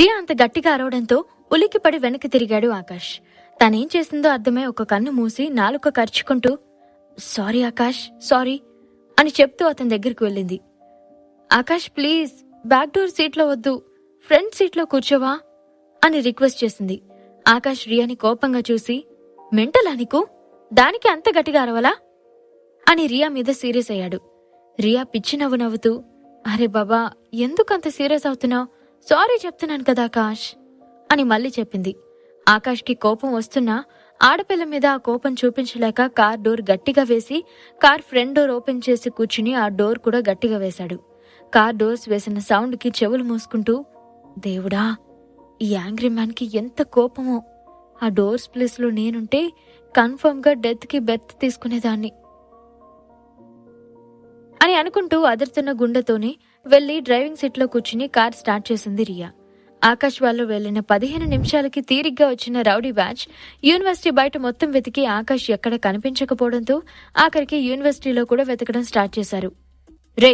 రియా అంత గట్టిగా అరవడంతో ఉలిక్కిపడి వెనక్కి తిరిగాడు ఆకాష్. తనేం చేసిందో అర్థమై ఒక కన్ను మూసి నాలుక కరుచుకుంటూ సారీ ఆకాష్, సారీ అని చెప్తూ అతని దగ్గరికి వెళ్ళింది. ఆకాష్ ప్లీజ్ బ్యాక్ డోర్ సీట్లో వద్దు, ఫ్రంట్ సీట్లో కూర్చోవా అని రిక్వెస్ట్ చేసింది. ఆకాష్ రియాని కోపంగా చూసి మెంటలా నీకు, దానికి అంత గట్టిగా అరవలా అని రియా మీద సీరియస్ అయ్యాడు. రియా పిచ్చి నవ్వు నవ్వుతూ అరే బాబా ఎందుకంత సీరియస్ అవుతున్నావు, సారీ చెప్తున్నాను కదా ఆకాష్ అని మళ్ళీ చెప్పింది. ఆకాష్కి కోపం వస్తున్నా ఆడపిల్ల మీద ఆ కోపం చూపించలేక కార్ డోర్ గట్టిగా వేసి కార్ ఫ్రంట్ డోర్ ఓపెన్ చేసి కూర్చుని ఆ డోర్ కూడా గట్టిగా వేశాడు. కార్ డోర్స్ వేసిన సౌండ్కి చెవులు మూసుకుంటూ దేవుడా ఈ యాంగ్రీ మ్యాన్ కి ఎంత కోపమో, ఆ డోర్స్ ప్లేస్ లో నేనుంటే కన్ఫర్మ్ గా డెత్ కి బెత్ తీసుకునేదాన్ని అని అనుకుంటూ అదురుతున్న గుండెతోనే వెళ్లి డ్రైవింగ్ సీట్ లో కూర్చుని కార్ స్టార్ట్ చేసింది రియా. ఆకాష్ వాళ్ళు వెళ్లిన 15 నిమిషాలకి తీరిగ్గా వచ్చిన రౌడీ బ్యాచ్ యూనివర్సిటీ బయట మొత్తం వెతికి ఆకాష్ ఎక్కడ కనిపించకపోవడంతో ఆఖరికి యూనివర్సిటీలో కూడా వెతకడం స్టార్ట్ చేశారు. రే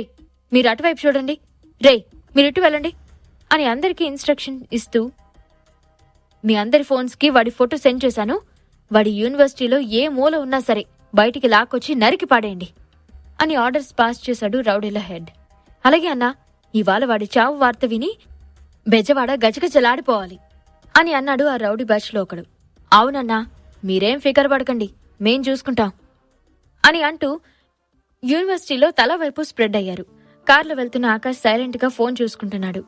మీరు అటువైపు చూడండి, రే మీరు ఇటు వెళ్ళండి అని అందరికీ ఇన్స్ట్రక్షన్ ఇస్తూ మీ అందరి ఫోన్స్ కి వాడి ఫోటో సెండ్ చేశాను, వాడి యూనివర్సిటీలో ఏ మూల ఉన్నా సరే బయటికి లాక్కొచ్చి నరికి పాడేయండి అని ఆర్డర్స్ పాస్ చేశాడు రౌడీల హెడ్. అలాగే అన్నా, ఇవాళ వాడి చావు వార్త విని బెజవాడ గజగజలాడిపోవాలి అని అన్నాడు ఆ రౌడీ బ్యాచ్ లో ఒకడు. అవునన్నా మీరేం ఫికర్ పడకండి, మేం చూసుకుంటాం అని అంటూ యూనివర్సిటీలో తల వైపు స్ప్రెడ్ అయ్యారు. కార్లో వెళ్తున్న ఆకాష్ సైలెంట్ గా ఫోన్ చూసుకుంటున్నాడు.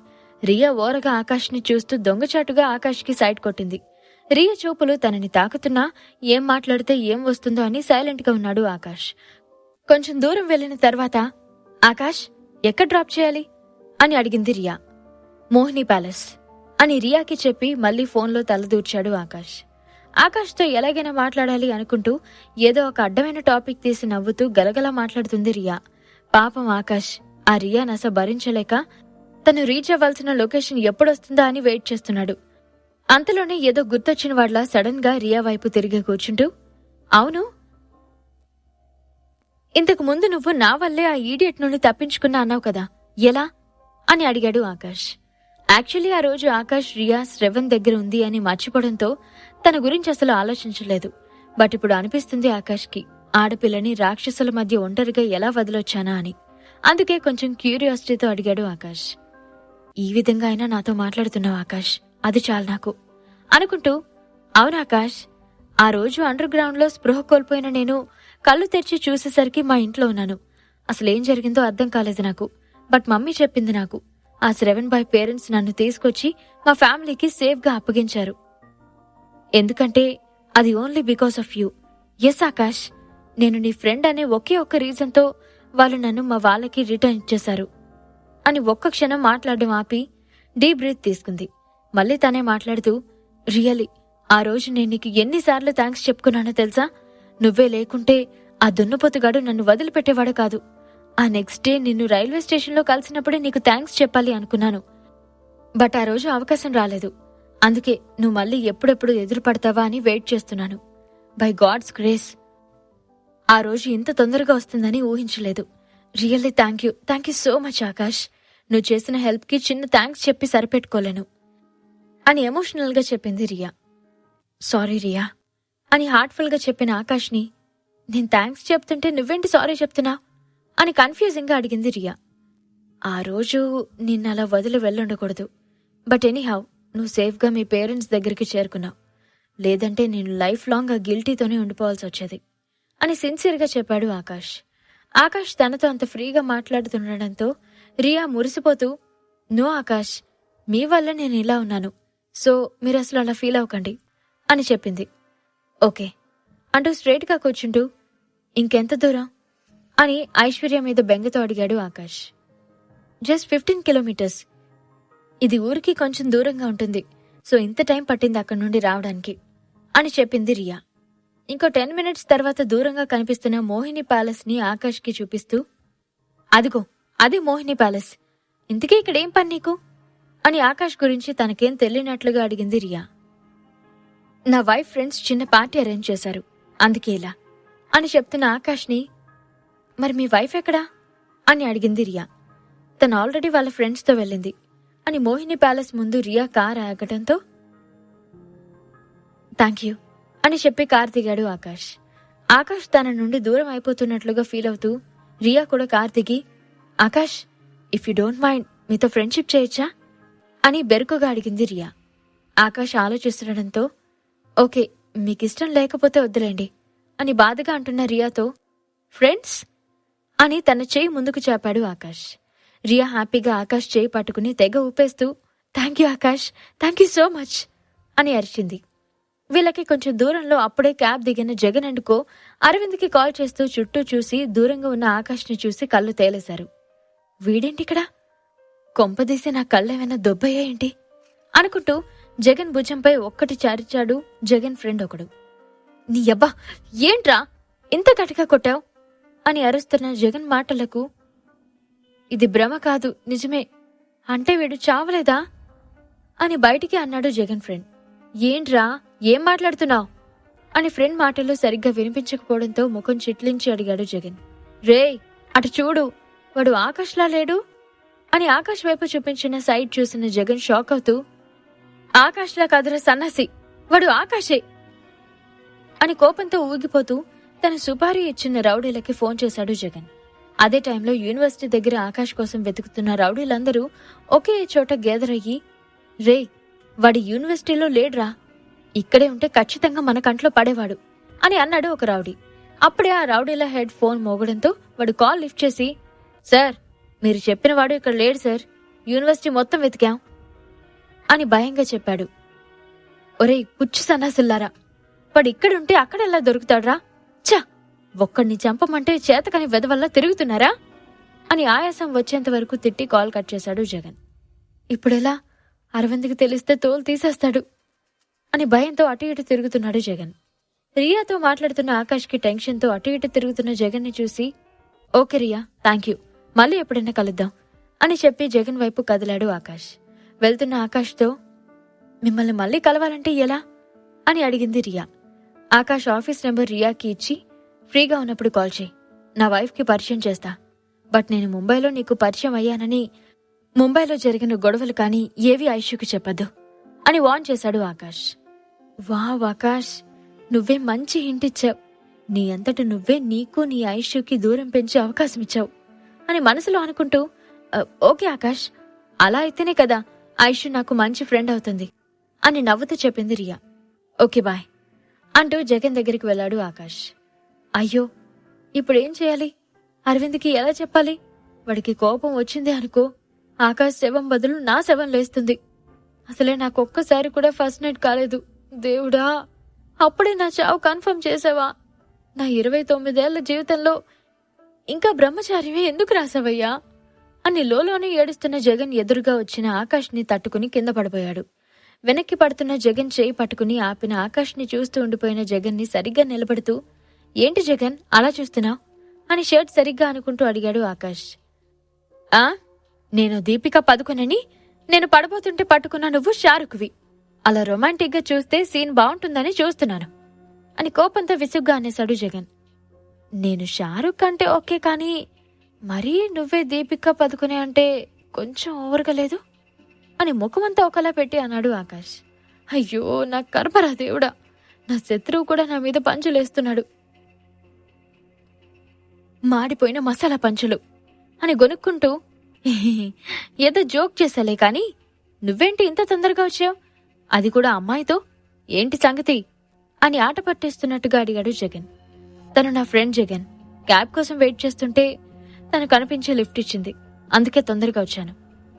రియా ఓరగా ఆకాష్ ని చూస్తూ దొంగచాటుగా ఆకాష్ కి సైడ్ కొట్టింది. రియా చూపులు తనని తాకుతున్నా ఏం మాట్లాడితే ఏం వస్తుందో అని సైలెంట్ గా ఉన్నాడు ఆకాష్. కొంచెం దూరం వెళ్లిన తర్వాత ఆకాష్ ఎక్కడ డ్రాప్ చేయాలి అని అడిగింది రియా. మోహిని ప్యాలెస్ అని రియాకి చెప్పి మళ్లీ ఫోన్లో తలదూర్చాడు ఆకాష్. ఆకాష్తో ఎలాగైనా మాట్లాడాలి అనుకుంటూ ఏదో ఒక అడ్డమైన టాపిక్ తీసి నవ్వుతూ గలగలా మాట్లాడుతుంది రియా. పాపం ఆకాష్ ఆ రియా నస భరించలేక తను రీచ్ అవ్వాల్సిన లొకేషన్ ఎప్పుడొస్తుందా అని వెయిట్ చేస్తున్నాడు. అంతలోనే ఏదో గుర్తొచ్చిన వాళ్ల సడన్ గా రియా వైపు తిరిగి కూర్చుంటూ అవును, ఇంతకు ముందు నువ్వు నా వల్లే ఆ ఈడియట్ నుండి తప్పించుకున్నా అన్నావు కదా, ఎలా అని అడిగాడు ఆకాష్. యాక్చువల్లీ ఆ రోజు ఆకాష్ రియా శ్రవణ్ దగ్గర ఉంది అని మర్చిపోవడంతో తన గురించి అసలు ఆలోచించలేదు. బట్ ఇప్పుడు అనిపిస్తుంది ఆకాష్కి ఆడపిల్లని రాక్షసుల మధ్య ఒంటరిగా ఎలా వదిలొచ్చానా అని. అందుకే కొంచెం క్యూరియాసిటీతో అడిగాడు ఆకాష్. ఈ విధంగా అయినా నాతో మాట్లాడుతున్నావు ఆకాష్, అది చాలు నాకు అనుకుంటూ అవునాకాష్, ఆ రోజు అండర్ గ్రౌండ్ లో స్పృహ కోల్పోయిన నేను కళ్ళు తెరిచి చూసేసరికి మా ఇంట్లో ఉన్నాను. అసలేం జరిగిందో అర్థం కాలేదు నాకు. బట్ మమ్మీ చెప్పింది నాకు, ఆ శ్రవణ్ బాయ్ పేరెంట్స్ నన్ను తీసుకొచ్చి మా ఫ్యామిలీకి సేఫ్ గా అప్పగించారు. ఎందుకంటే అది only because of you. Yes Akash, నేను నీ ఫ్రెండ్ అనే ఒకే ఒక్క రీజన్ తో వాళ్ళు నన్ను మా వాళ్ళకి రిటర్న్ ఇచ్చేశారు అని ఒక్క క్షణం మాట్లాడడం ఆపి డీప్ బ్రీత్ తీసుకుంది. మళ్ళీ తనే మాట్లాడుతూ రియలీ ఆ రోజు నేను నీకు ఎన్నిసార్లు థ్యాంక్స్ చెప్పుకున్నానో తెలుసా? నువ్వే లేకుంటే ఆ దున్నపోతుగాడు నన్ను వదిలిపెట్టేవాడు కాదు. ఆ నెక్స్ట్ డే నిన్ను రైల్వే స్టేషన్లో కలిసినప్పుడే నీకు థ్యాంక్స్ చెప్పాలి అనుకున్నాను. బట్ ఆ రోజు అవకాశం రాలేదు. అందుకే నువ్వు మళ్ళీ ఎప్పుడెప్పుడు ఎదురుపడతావా అని వెయిట్ చేస్తున్నాను. బై గాడ్స్ గ్రేస్ ఆ రోజు ఇంత తొందరగా వస్తుందని ఊహించలేదు. Really thank you so much Akash. నువ్వు చేసిన హెల్ప్ కి చిన్న థ్యాంక్స్ చెప్పి సరిపెట్టుకోలేను అని ఎమోషనల్ గా చెప్పింది రియా. సారీ రియా అని హార్ట్ఫుల్ గా చెప్పిన ఆకాష్ ని నేను థ్యాంక్స్ చెప్తుంటే నువ్వేంటి సారీ చెప్తున్నా అని కన్ఫ్యూజింగ్ గా అడిగింది రియా. ఆ రోజు నిన్నలా వదిలి వెళ్ళుండకూడదు. బట్ ఎనీహౌ నువ్వు సేఫ్ గా మీ పేరెంట్స్ దగ్గరికి చేరుకున్నావు. లేదంటే నేను లైఫ్ లాంగ్ ఆ గిల్టీతోనే ఉండిపోవాల్సి వచ్చేది అని సిన్సియర్ గా చెప్పాడు ఆకాష్. ఆకాష్ తనతో అంత ఫ్రీగా మాట్లాడుతుండడంతో రియా మురిసిపోతూ నో ఆకాష్, మీ వల్ల నేను ఇలా ఉన్నాను, సో మీరు అసలు అలా ఫీల్ అవ్వకండి అని చెప్పింది. ఓకే అంటూ స్ట్రైట్ గా కూర్చుంటూ ఇంకెంత దూరం అని ఐశ్వర్య మీద బెంగతో అడిగాడు ఆకాష్. Just 15 kilometres. ఇది ఊరికి కొంచెం దూరంగా ఉంటుంది, సో ఇంత టైం పట్టింది అక్కడి నుండి రావడానికి అని చెప్పింది రియా. ఇంకో 10 మినిట్స్ తర్వాత దూరంగా కనిపిస్తున్న మోహిని ప్యాలెస్ ని ఆకాష్ కి చూపిస్తూ అదిగో అది మోహిని ప్యాలెస్, ఇంతకీ ఇక్కడేం పని నీకు అని ఆకాష్ గురించి తనకేం తెలియనట్లుగా అడిగింది రియా. నా వైఫ్ ఫ్రెండ్స్ చిన్న పార్టీ అరేంజ్ చేశారు, అందుకే ఇలా అని చెప్తున్న ఆకాష్ ని మరి మీ వైఫ్ ఎక్కడా అని అడిగింది రియా. తను ఆల్రెడీ వాళ్ళ ఫ్రెండ్స్ తో వెళ్ళింది అని మోహిని ప్యాలెస్ ముందు రియా కార్ ఆగటంతో థ్యాంక్ యూ అని చెప్పి కార్ దిగాడు ఆకాష్. ఆకాష్ తన నుండి దూరం అయిపోతున్నట్లుగా ఫీల్ అవుతూ రియా కూడా కార్ దిగి, Akash if you don't mind మీతో ఫ్రెండ్షిప్ చేయొచ్చా అని బెరుకుగా అడిగింది రియా. ఆకాష్ ఆలోచిస్తుండటంతో ఓకే మీకిష్టం లేకపోతే వద్దులేండి అని బాధగా అంటున్న రియాతో ఫ్రెండ్స్ అని తన చేయి ముందుకు చాపాడు ఆకాష్. రియా హ్యాపీగా ఆకాష్ చేయి పట్టుకుని తెగ ఊపేస్తూ thank you Akash, thank you so much అని అరిచింది. వీళ్ళకి కొంచెం దూరంలో అప్పుడే క్యాబ్ దిగిన జగన్ అండ్ కో అరవింద్కి కాల్ చేస్తూ చుట్టూ చూసి దూరంగా ఉన్న ఆకాష్ని చూసి కళ్ళు తేలేశారు. వీడేంటిక్కడ, కొంపదీసి నా కళ్ళేమైనా దొబ్బయ్యేంటి అనుకుంటూ జగన్ భుజంపై ఒక్కటి చారిచాడు జగన్ ఫ్రెండ్ ఒకడు. నీ అబ్బా ఏంట్రా ఇంత గట్టిగా కొట్టావు అని అరుస్తున్న జగన్ మాటలకు ఇది భ్రమ కాదు నిజమే, అంటే వీడు చావలేదా అని బయటికి అన్నాడు జగన్ ఫ్రెండ్. ఏంట్రా ఏం మాట్లాడుతున్నావు అని ఫ్రెండ్ మాటలు సరిగ్గా వినిపించకపోవడంతో ముఖం చిట్లించి అడిగాడు జగన్. రేయ్ అటు చూడు, వాడు ఆకాష్లా లేడు అని ఆకాష్ వైపు చూపించిన సైడ్ చూసిన జగన్ షాక్ అవుతూ ఆకాష్లా కాదురా సన్నాసి, వాడు ఆకాశే అని కోపంతో ఊగిపోతూ తన సుపారీ ఇచ్చిన రౌడీలకి ఫోన్ చేశాడు జగన్. అదే టైంలో యూనివర్సిటీ దగ్గర ఆకాష్ కోసం వెతుకుతున్న రౌడీలందరూ ఒకే చోట గ్యాదర్ అయ్యి రేయ్ వాడి యూనివర్సిటీలో లేడ్రా, ఇక్కడే ఉంటే ఖచ్చితంగా మన కంట్లో పడేవాడు అని అన్నాడు ఒక రౌడీ. అప్పుడే ఆ రౌడీల హెడ్ ఫోన్ మోగడంతో వాడు కాల్ లిఫ్ట్ చేసి సార్ మీరు చెప్పిన వాడు ఇక్కడ లేడు సార్, యూనివర్సిటీ మొత్తం వెతికాం అని భయంగా చెప్పాడు. ఒరేయ్ పుచ్చు సన్నాసుల్లారా, వాడు ఇక్కడుంటే అక్కడెలా దొరుకుతాడ్రా, ఛ ఒక్కడిని చంపమంటే చేతకని వెదవల్లా తిరుగుతున్నారా అని ఆయాసం వచ్చేంత వరకు తిట్టి కాల్ కట్ చేశాడు జగన్. ఇప్పుడెలా, అరవింద్కి తెలిస్తే తోలు తీసేస్తాడు అని భయంతో అటు ఇటు తిరుగుతున్నాడు జగన్. రియాతో మాట్లాడుతున్న ఆకాష్కి టెన్షన్తో అటు ఇటు తిరుగుతున్న జగన్ని చూసి ఓకే రియా థ్యాంక్ యూ, మళ్ళీ ఎప్పుడైనా కలుద్దాం అని చెప్పి జగన్ వైపు కదిలాడు ఆకాష్. వెళ్తున్న ఆకాష్తో మిమ్మల్ని మళ్ళీ కలవాలంటే ఎలా అని అడిగింది రియా. ఆకాష్ ఆఫీస్ నెంబర్ రియాకి ఇచ్చి ఫ్రీగా ఉన్నప్పుడు కాల్ చేయి, నా వైఫ్కి పరిచయం చేస్తా, బట్ నేను ముంబైలో నీకు పరిచయం అయ్యానని ముంబైలో జరిగిన గొడవలు కానీ ఏవి ఐషుకి చెప్పద్దు అని వార్న్ చేశాడు ఆకాష్. వావ్ ఆకాష్, నువ్వే మంచి హింట్ ఇచ్చావు, నీ అంతట నువ్వే నీకు నీ ఐషుకి దూరం పెంచే అవకాశం ఇచ్చావు అని మనసులో అనుకుంటూ ఓకే ఆకాష్, అలా అయితేనే కదా ఐషు నాకు మంచి ఫ్రెండ్ అవుతుంది అని నవ్వుతూ చెప్పింది రియా. ఓకే బాయ్ అంటూ జగన్ దగ్గరికి వెళ్ళాడు ఆకాష్. అయ్యో ఇప్పుడేం చేయాలి, అరవింద్కి ఎలా చెప్పాలి, వాడికి కోపం వచ్చింది అనుకో ఆకాష్ శవం బదులు నా శవం లేస్తుంది, అసలే నాకొక్కసారి కూడా ఫస్ట్ నైట్ కాలేదు, దేవుడా అప్పుడే నా చావు కన్ఫర్మ్ చేసావా, నా 29 జీవితంలో ఇంకా బ్రహ్మచార్యమే ఎందుకు రాసావయ్యా అని లోలోనే ఏడుస్తున్న జగన్ ఎదురుగా వచ్చిన ఆకాష్ని తట్టుకుని కింద పడిపోయాడు. వెనక్కి పడుతున్న జగన్ చేయి పట్టుకుని ఆపిన ఆకాష్ని చూస్తూ ఉండిపోయిన జగన్ని సరిగ్గా నిలబడుతూ ఏంటి జగన్ అలా చూస్తున్నావు అని షర్ట్ సరిగ్గా అనుకుంటూ అడిగాడు ఆకాష్. నేను దీపిక పదుకొనని నేను పడబోతుంటే పట్టుకున్నా, నువ్వు షారుఖ్వి, అలా రొమాంటిక్ గా చూస్తే సీన్ బాగుంటుందని చూస్తున్నాను అని కోపంతో విసుగ్గా అనేశాడు జగన్. నేను షారుఖ్ అంటే ఓకే కానీ మరీ నువ్వే దీపిక పదుకునే అంటే కొంచెం ఓవర్గా లేదు అని ముఖమంతా ఒకలా పెట్టి అన్నాడు ఆకాష్. అయ్యో నా కర్మరా దేవుడా, నా శత్రువు కూడా నా మీద పంచులేస్తున్నాడు, మాడిపోయిన మసాలా పంచులు అని గొనుక్కుంటూ ఏదో జోక్ చేసాలే కాని నువ్వేంటి ఇంత తొందరగా వచ్చావు, అది కూడా అమ్మాయితో, ఏంటి సంగతి అని ఆట పట్టేస్తున్నట్టుగా అడిగాడు జగన్. తను నా ఫ్రెండ్ జగన్, క్యాబ్ కోసం వెయిట్ చేస్తుంటే తను కనిపించి లిఫ్ట్ ఇచ్చింది, అందుకే తొందరగా వచ్చాను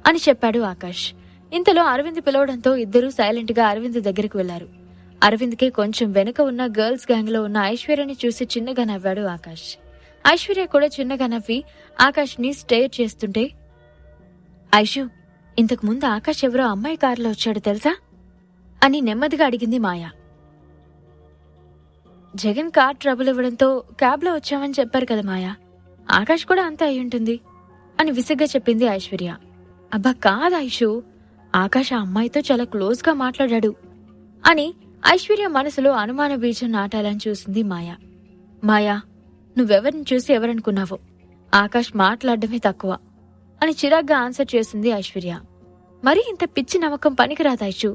అని చెప్పాడు ఆకాష్. ఇంతలో అరవింద్ పిలవడంతో ఇద్దరూ సైలెంట్ గా అరవింద్ దగ్గరికి వెళ్లారు. అరవింద్కి కొంచెం వెనుక ఉన్న గర్ల్స్ గ్యాంగ్ లో ఉన్న ఐశ్వర్యని చూసి చిన్నగా నవ్వాడు ఆకాష్. ఐశ్వర్య కూడా చిన్నగా నవ్వి ఆకాష్ ని స్టేర్ చేస్తుంటే ఐషు ఇంతకు ముందు ఆకాష్ ఎవరో అమ్మాయి కారులో వచ్చాడు తెలుసా అని నెమ్మదిగా అడిగింది మాయా. జగన్ కార్ ట్రబుల్ ఇవ్వడంతో క్యాబ్ లో వచ్చామని చెప్పారు కదా మాయా, ఆకాష్ కూడా అంతే అయ్యుంటుంది అని విసిగ్గా చెప్పింది ఐశ్వర్య. అబ్బా కాదు ఐషు, ఆకాష్ ఆ అమ్మాయితో చాలా క్లోజ్ గా మాట్లాడాడు అని ఐశ్వర్య మనసులో అనుమాన బీజం నాటాలని చూసింది మాయా. మాయా నువ్వెవరిని చూసి ఎవరనుకున్నావో, ఆకాష్ మాట్లాడడమే తక్కువ అని చిరాగ్గా ఆన్సర్ చేసింది ఐశ్వర్య. మరీ ఇంత పిచ్చి నమ్మకం పనికిరాదు ఐషు.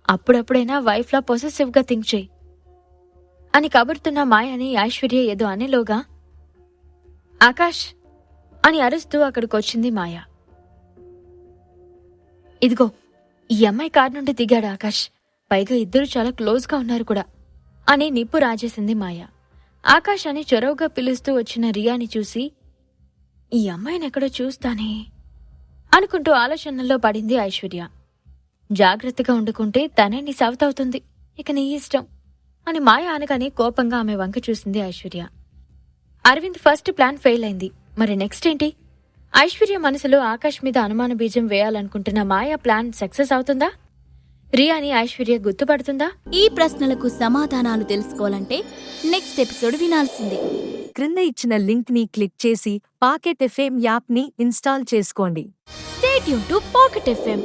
అప్పుడప్పుడైనా వైఫ్లా పొసెసివ్గా థింక్ చేయి అని కబురుతున్న మాయని ఐశ్వర్య ఏదో అనేలోగా ఆకాష్ అని అరుస్తూ అక్కడికొచ్చింది మాయ. ఇదిగో ఈ అమ్మాయి కారు నుండి దిగాడు ఆకాష్. పైగా ఇద్దరు చాలా క్లోజ్గా ఉన్నారు కూడా అని నిప్పు రాజేసింది మాయ. ఆకాష్ అని చొరవగా పిలుస్తూ వచ్చిన రియాని చూసి ఈ అమ్మాయిని ఎక్కడో చూస్తానే అనుకుంటూ ఆలోచనల్లో పడింది ఐశ్వర్య. జాగ్రత్తగా వండుకుంటే తనే నీ సవతవుతుంది, ఇక నీ ఇష్టం అని మాయ అనగానే కోపంగా ఆమె వంక చూసింది Aishwarya. Arvind first plan fail అయింది, మరి నెక్స్ట్ ఏంటి? ఐశ్వర్య మనసులో ఆకాష్ మీద అనుమాన బీజం వేయాలనుకుంటున్న మాయ ప్లాన్ సక్సెస్ అవుతుందా? రియాని ఐశ్వర్య గుర్తుపడుతుందా? ఈ ప్రశ్నలకు సమాధానాలు తెలుసుకోవాలంటే నెక్స్ట్ ఎపిసోడ్ వినాల్సిందే. క్రింద ఇచ్చిన లింక్ ని క్లిక్ చేసి పాకెట్ ఎఫ్ఎం యాప్ ని ఇన్స్టాల్ చేసుకోండి. Stay tune to pocket FM.